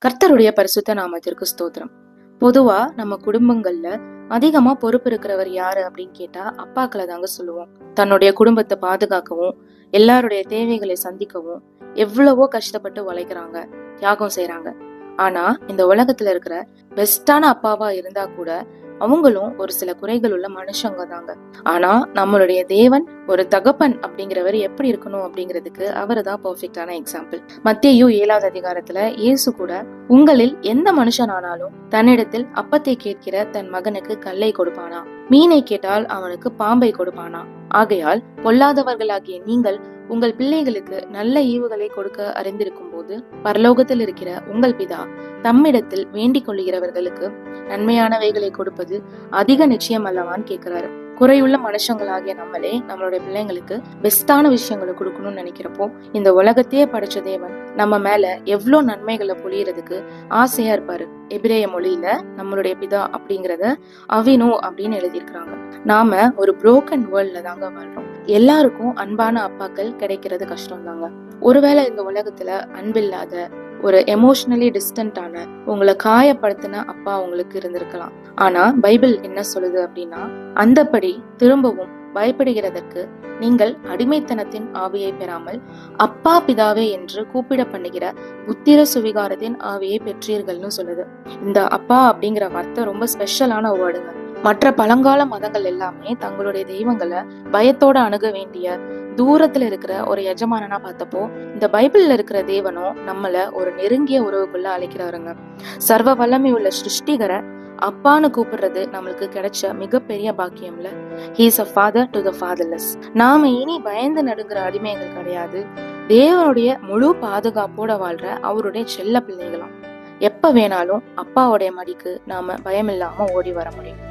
கர்த்தருடைய பரிசுத்த நாமத்திற்கு ஸ்தோத்திரம். பொதுவா நம்ம குடும்பங்கள்ல அதிகமா பொறுப்பு இருக்கிறவர் யாரு அப்படின்னு கேட்டா அப்பாக்களை தாங்க சொல்லுவோம். தன்னுடைய குடும்பத்தை பாதுகாக்கவும் எல்லாருடைய தேவைகளை சந்திக்கவும் எவ்வளவோ கஷ்டப்பட்டு உழைக்கிறாங்க, தியாகம் செய்யறாங்க. ஆனா இந்த உலகத்துல இருக்கிற பெஸ்டான அப்பாவா இருந்தா கூட அவங்களும் ஒரு சில குறைகள் உள்ள மனுஷங்க தாங்க. ஆனா நம்மளுடைய தேவன் ஒரு தகப்பன் அப்படிங்கிறவர் எப்படி இருக்கணும் அப்படிங்கிறதுக்கு அவரு தான் பெர்ஃபெக்டான எக்ஸாம்பிள். மத்தேயு 7வது அதிகாரத்துல இயேசு கூட, உங்களில் எந்த மனுஷனானாலும் தன்னிடத்தில் அப்பத்தை கேட்கிற தன் மகனுக்கு கல்லை கொடுப்பானா, மீனை கேட்டால் அவனுக்கு பாம்பை கொடுப்பானா? ஆகையால் பொல்லாதவர்களாகிய நீங்கள் உங்கள் பிள்ளைகளுக்கு நல்ல ஈவுகளை கொடுக்க அறிந்திருக்கும் போது பரலோகத்தில் இருக்கிற உங்கள் பிதா தம்மிடத்தில் வேண்டிக் கொள்ளுகிறவர்களுக்கு நன்மையானவைகளை கொடுப்பது அதிக நிச்சயம் அல்லவான்னு கேட்கிறாரு. குறையுள்ள மனுஷங்களாகிய நம்மளே நம்மளுடைய பிள்ளைங்களுக்கு பெஸ்டான விஷயங்களை கொடுக்கணும்னு நினைக்கிறப்போ இந்த உலகத்தையே படைச்ச தேவன் நம்ம மேல எவ்வளவு நன்மைகளை பொழியறதுக்கு ஆசையா இருப்பாரு. எபிரேய மொழியில நம்மளுடைய பிதா அப்படிங்கறத அவினோ அப்படின்னு எழுதியிருக்கிறாங்க. நாம ஒரு புரோக்கன் வேர்ல்ட்ல தாங்க வாழ்றோம். எல்லாருக்கும் அன்பான அப்பாக்கள் கிடைக்கிறது கஷ்டம் தாங்க. ஒருவேளை இந்த உலகத்துல அன்பில்லாத ஒரு எமோஷனலி டிஸ்டன்டான உங்களை காயப்படுத்தின அப்பா உங்களுக்கு இருந்திருக்கலாம். ஆனா பைபிள் என்ன சொல்லுது அப்படின்னா, அந்தபடி திரும்பவும் பயப்படுகிறதற்கு நீங்கள் அடிமைத்தனத்தின் ஆவியை பெறாமல் அப்பா பிதாவே என்று கூப்பிட பண்ணுகிற புத்திர சுவிகாரத்தின் ஆவியை பெற்றீர்கள்னு சொல்லுது. இந்த அப்பா அப்படிங்கிற வார்த்தை ரொம்ப ஸ்பெஷலான வேர்டுங்க. மற்ற பழங்கால மதங்கள் எல்லாமே தங்களுடைய தெய்வங்களை பயத்தோட அணுக வேண்டிய தூரத்துல இருக்கிற ஒரு எஜமானனா பார்த்தப்போ, இந்த பைபிள்ல இருக்கிற தேவனும் நம்மள ஒரு நெருங்கிய உறவுக்குள்ள அழைக்கிறாருங்க. சர்வ வல்லமை உள்ள சிருஷ்டிகரை அப்பான்னு கூப்பிடுறது நம்மளுக்கு கிடைச்ச மிகப்பெரிய பாக்கியம்ல. He is a father to the fatherless. நாம இனி பயந்து நடுங்கிற அடிமைகள் கிடையாது. தேவனுடைய முழு பாதுகாப்போட வாழ்ற அவருடைய செல்ல பிள்ளைகளாம். எப்ப வேணாலும் அப்பாவுடைய மடிக்கு நாம பயமில்லாம ஓடி வர முடியும்.